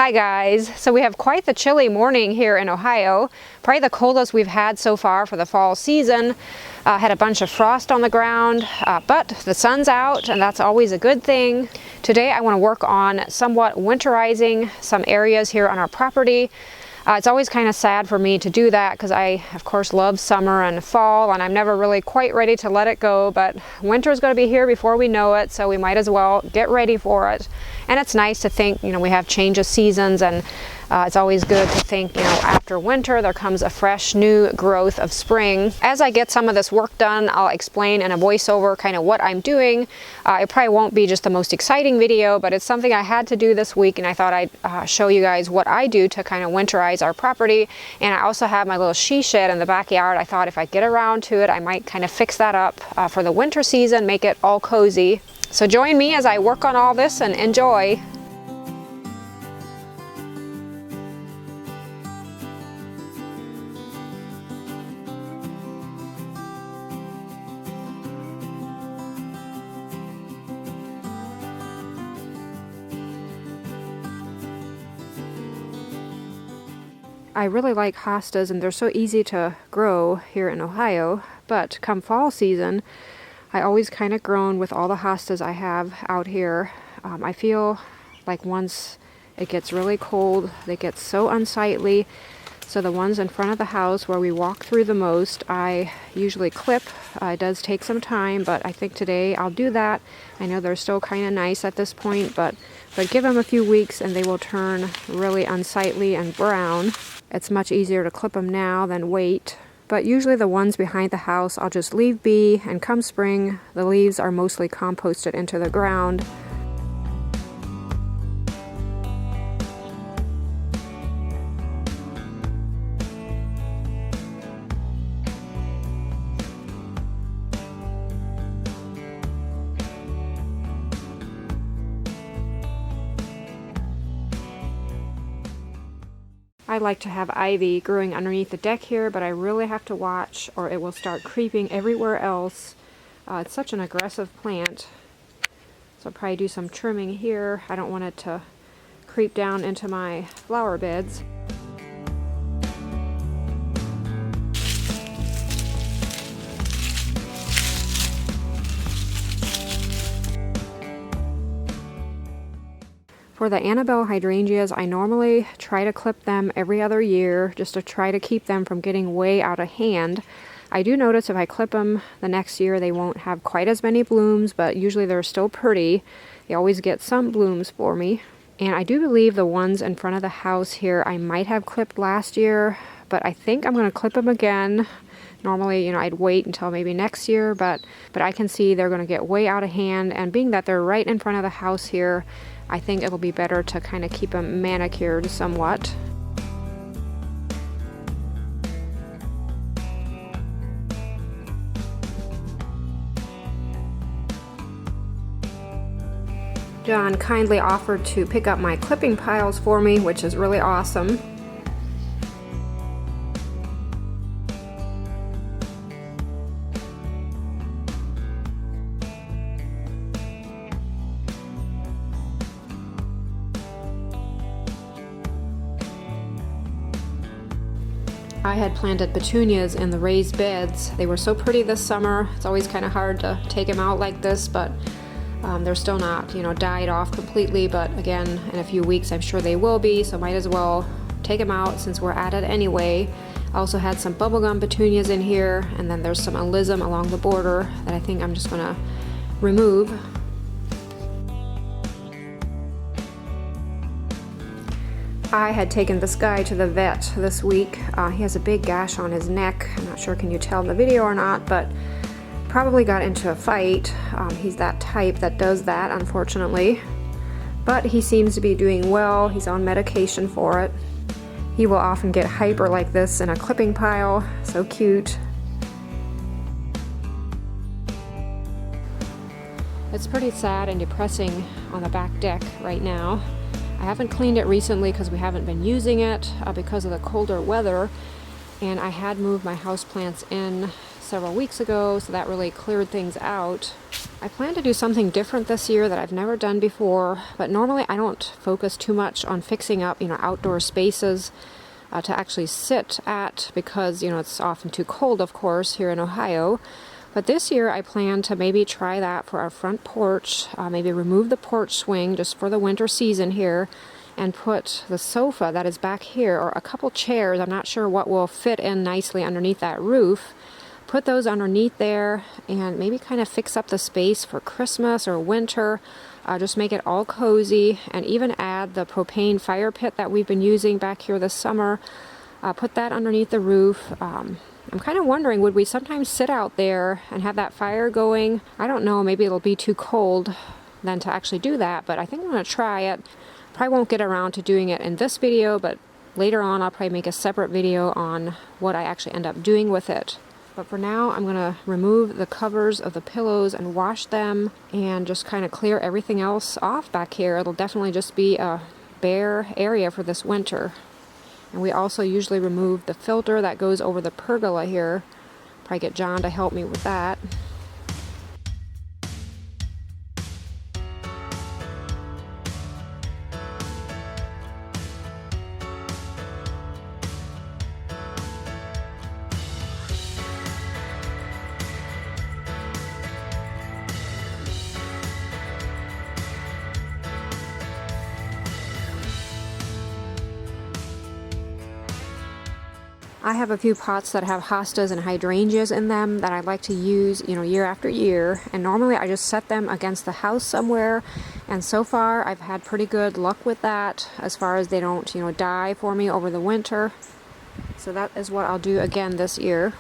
Hi guys, so we have quite the chilly morning here in Ohio, probably the coldest we've had so far for the fall season. Had a bunch of frost on the ground, but the sun's out and that's always a good thing. Today I want to work on somewhat winterizing some areas here on our property. It's always kind of sad for me to do that because I, of course, love summer and fall, and I'm never really quite ready to let it go, but winter is going to be here before we know it, so we might as well get ready for it. And it's nice to think, we have change of seasons, and it's always good to think, after winter there comes a fresh new growth of spring. As I get some of this work done, I'll explain in a voiceover kind of what I'm doing. It probably won't be just the most exciting video, but it's something I had to do this week, and I thought I'd show you guys what I do to kind of winterize our property. And I also have my little she shed in the backyard. I thought if I get around to it, I might kind of fix that up for the winter season, make it all cozy. So join me as I work on all this and enjoy. I really like hostas, and they're so easy to grow here in Ohio, but come fall season, I always kind of groan with all the hostas I have out here. I feel like once it gets really cold, they get so unsightly. So the ones in front of the house where we walk through the most, I usually clip. It does take some time, but I think today I'll do that. I know they're still kind of nice at this point, but give them a few weeks and they will turn really unsightly and brown. It's much easier to clip them now than wait. But usually the ones behind the house I'll just leave be, and come spring, the leaves are mostly composted into the ground. I like to have ivy growing underneath the deck here, but I really have to watch or it will start creeping everywhere else. It's such an aggressive plant, so I'll probably do some trimming here. I don't want it to creep down into my flower beds. For the Annabelle hydrangeas, I normally try to clip them every other year just to try to keep them from getting way out of hand. I do notice if I clip them the next year, they won't have quite as many blooms, but usually they're still pretty. They always get some blooms for me. And I do believe the ones in front of the house here I might have clipped last year, but I think I'm going to clip them again. Normally, I'd wait until maybe next year, but I can see they're going to get way out of hand, and being that they're right in front of the house here, I think it'll be better to kind of keep them manicured somewhat. John kindly offered to pick up my clipping piles for me, which is really awesome. I had planted petunias in the raised beds. They were so pretty this summer. It's always kind of hard to take them out like this, but they're still not, died off completely. But again, in a few weeks, I'm sure they will be, so might as well take them out since we're at it anyway. I also had some bubblegum petunias in here, and then there's some alyssum along the border that I think I'm just gonna remove. I had taken this guy to the vet this week. He has a big gash on his neck. I'm not sure, can you tell in the video or not, but probably got into a fight. He's that type that does that, unfortunately. But he seems to be doing well. He's on medication for it. He will often get hyper like this in a clipping pile. So cute. It's pretty sad and depressing on the back deck right now. I haven't cleaned it recently because we haven't been using it because of the colder weather, and I had moved my houseplants in several weeks ago, so that really cleared things out. I plan to do something different this year that I've never done before, but normally I don't focus too much on fixing up, outdoor spaces to actually sit at because, it's often too cold, of course, here in Ohio. But this year I plan to maybe try that for our front porch, maybe remove the porch swing just for the winter season here and put the sofa that is back here or a couple chairs. I'm not sure what will fit in nicely underneath that roof. Put those underneath there and maybe kind of fix up the space for Christmas or winter. Just make it all cozy and even add the propane fire pit that we've been using back here this summer. Put that underneath the roof. I'm kind of wondering, would we sometimes sit out there and have that fire going? I don't know, maybe it'll be too cold then to actually do that, but I think I'm going to try it. Probably won't get around to doing it in this video, but later on I'll probably make a separate video on what I actually end up doing with it. But for now, I'm going to remove the covers of the pillows and wash them and just kind of clear everything else off back here. It'll definitely just be a bare area for this winter. And we also usually remove the filter that goes over the pergola here. Probably get John to help me with that. I have a few pots that have hostas and hydrangeas in them that I like to use, year after year. And normally I just set them against the house somewhere. And so far I've had pretty good luck with that as far as they don't, die for me over the winter. So that is what I'll do again this year.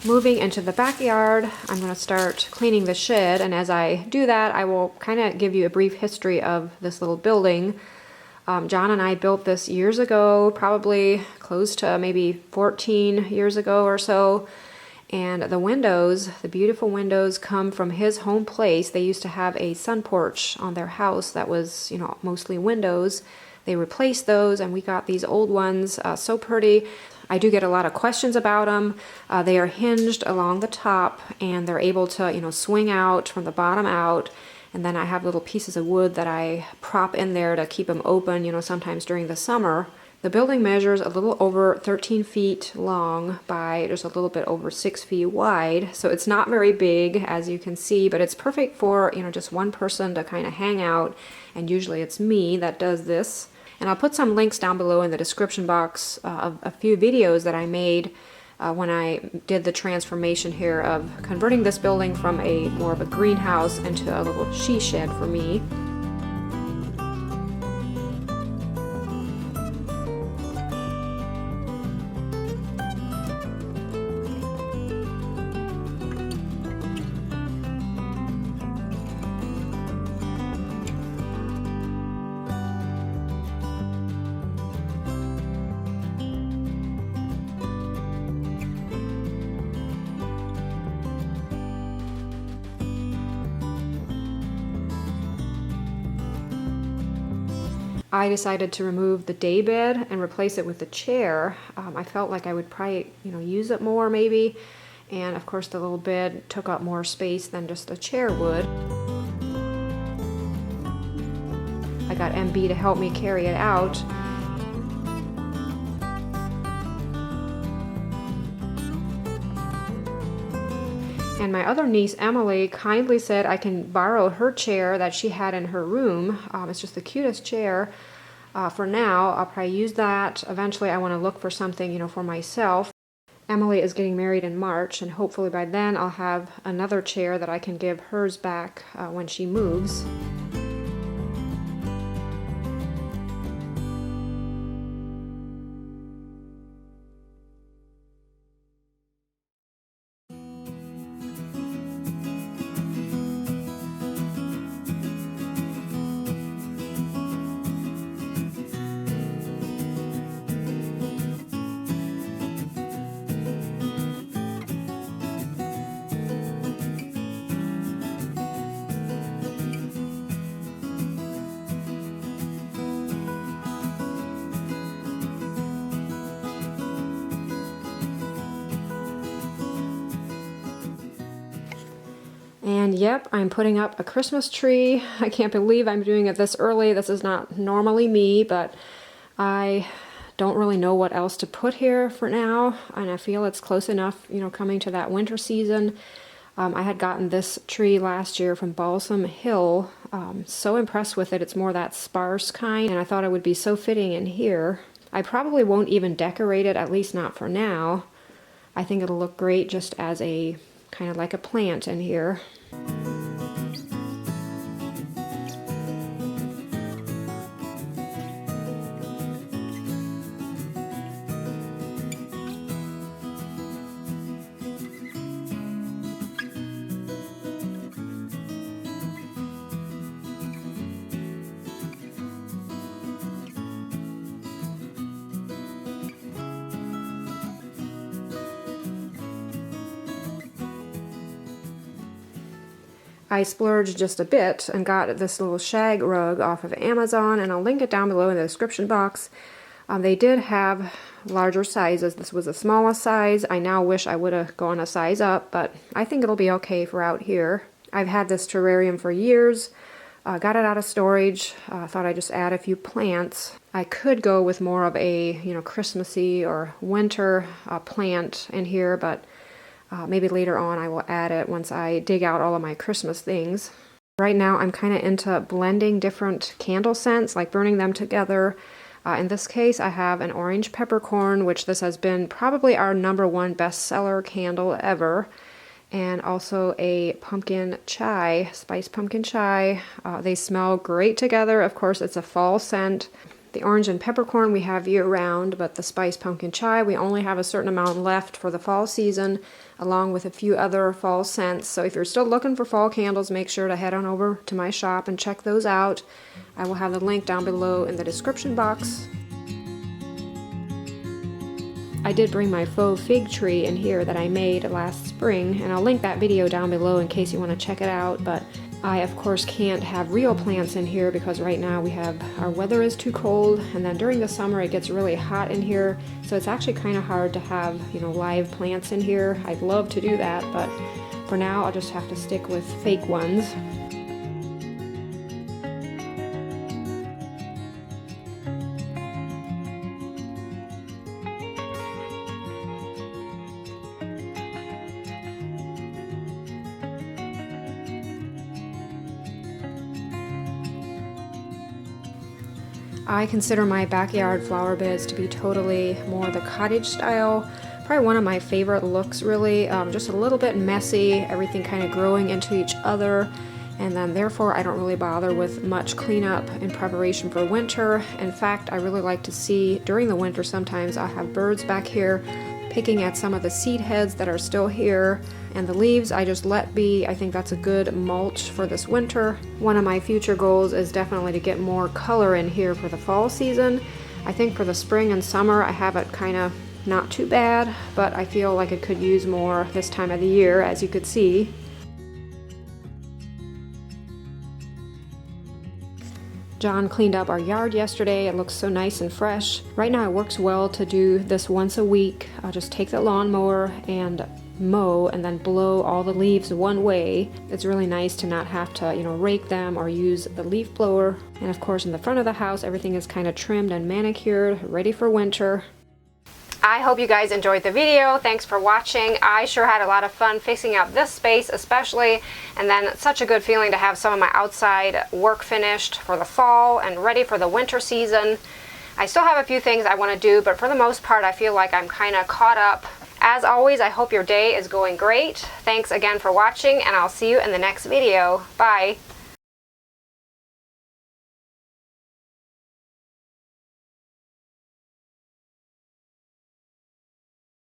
Moving into the backyard, I'm going to start cleaning the shed, and as I do that, I will kind of give you a brief history of this little building. John and I built this years ago, probably close to maybe 14 years ago or so, and the windows, the beautiful windows, come from his home place. They used to have a sun porch on their house that was, mostly windows. They replaced those, and we got these old ones, so pretty. I do get a lot of questions about them. They are hinged along the top and they're able to, swing out from the bottom out. And then I have little pieces of wood that I prop in there to keep them open, sometimes during the summer. The building measures a little over 13 feet long by just a little bit over 6 feet wide. So it's not very big, as you can see, but it's perfect for, just one person to kind of hang out. And usually it's me that does this. And I'll put some links down below in the description box of a few videos that I made when I did the transformation here of converting this building from more of a greenhouse into a little she shed for me. I decided to remove the day bed and replace it with the chair. I felt like I would probably, use it more maybe. And of course the little bed took up more space than just a chair would. I got MB to help me carry it out. And my other niece, Emily, kindly said I can borrow her chair that she had in her room. It's just the cutest chair. For now, I'll probably use that. Eventually, I want to look for something, for myself. Emily is getting married in March, and hopefully by then I'll have another chair that I can give hers back when she moves. And yep, I'm putting up a Christmas tree. I can't believe I'm doing it this early. This is not normally me, but I don't really know what else to put here for now. And I feel it's close enough, coming to that winter season. I had gotten this tree last year from Balsam Hill. So impressed with it. It's more that sparse kind, and I thought it would be so fitting in here. I probably won't even decorate it, at least not for now. I think it'll look great just as a kind of like a plant in here. I splurged just a bit and got this little shag rug off of Amazon, and I'll link it down below in the description box. They did have larger sizes. This was the smallest size. I now wish I would have gone a size up, but I think it'll be okay for out here. I've had this terrarium for years. Got it out of storage. Thought I'd just add a few plants. I could go with more of a, Christmassy or winter plant in here, but maybe later on I will add it once I dig out all of my Christmas things. Right now I'm kind of into blending different candle scents, like burning them together. In this case I have an orange peppercorn, which this has been probably our #1 bestseller candle ever. And also a pumpkin chai, spiced pumpkin chai. They smell great together. Of course, it's a fall scent. The orange and peppercorn we have year-round, but the spiced pumpkin chai, we only have a certain amount left for the fall season, along with a few other fall scents. So if you're still looking for fall candles, make sure to head on over to my shop and check those out. I will have the link down below in the description box. I did bring my faux fig tree in here that I made last spring, and I'll link that video down below in case you want to check it out. But I of course can't have real plants in here because right now our weather is too cold, and then during the summer it gets really hot in here, so it's actually kind of hard to have live plants in here. I'd love to do that, but for now I'll just have to stick with fake ones. I consider my backyard flower beds to be totally more the cottage style. Probably one of my favorite looks, really. Just a little bit messy, everything kind of growing into each other, and then therefore I don't really bother with much cleanup in preparation for winter. In fact, I really like to see during the winter sometimes I'll have birds back here picking at some of the seed heads that are still here, and the leaves I just let be. I think that's a good mulch for this winter. One of my future goals is definitely to get more color in here for the fall season. I think for the spring and summer I have it kind of not too bad, but I feel like it could use more this time of the year, as you could see. John cleaned up our yard yesterday. It looks so nice and fresh. Right now it works well to do this once a week. I'll just take the lawnmower and mow and then blow all the leaves one way. It's really nice to not have to, rake them or use the leaf blower. And of course in the front of the house, everything is kind of trimmed and manicured, ready for winter. I hope you guys enjoyed the video. Thanks for watching. I sure had a lot of fun fixing up this space especially, and then it's such a good feeling to have some of my outside work finished for the fall and ready for the winter season. I still have a few things I want to do, but for the most part I feel like I'm kind of caught up. As always, I hope your day is going great. Thanks again for watching, and I'll see you in the next video. Bye!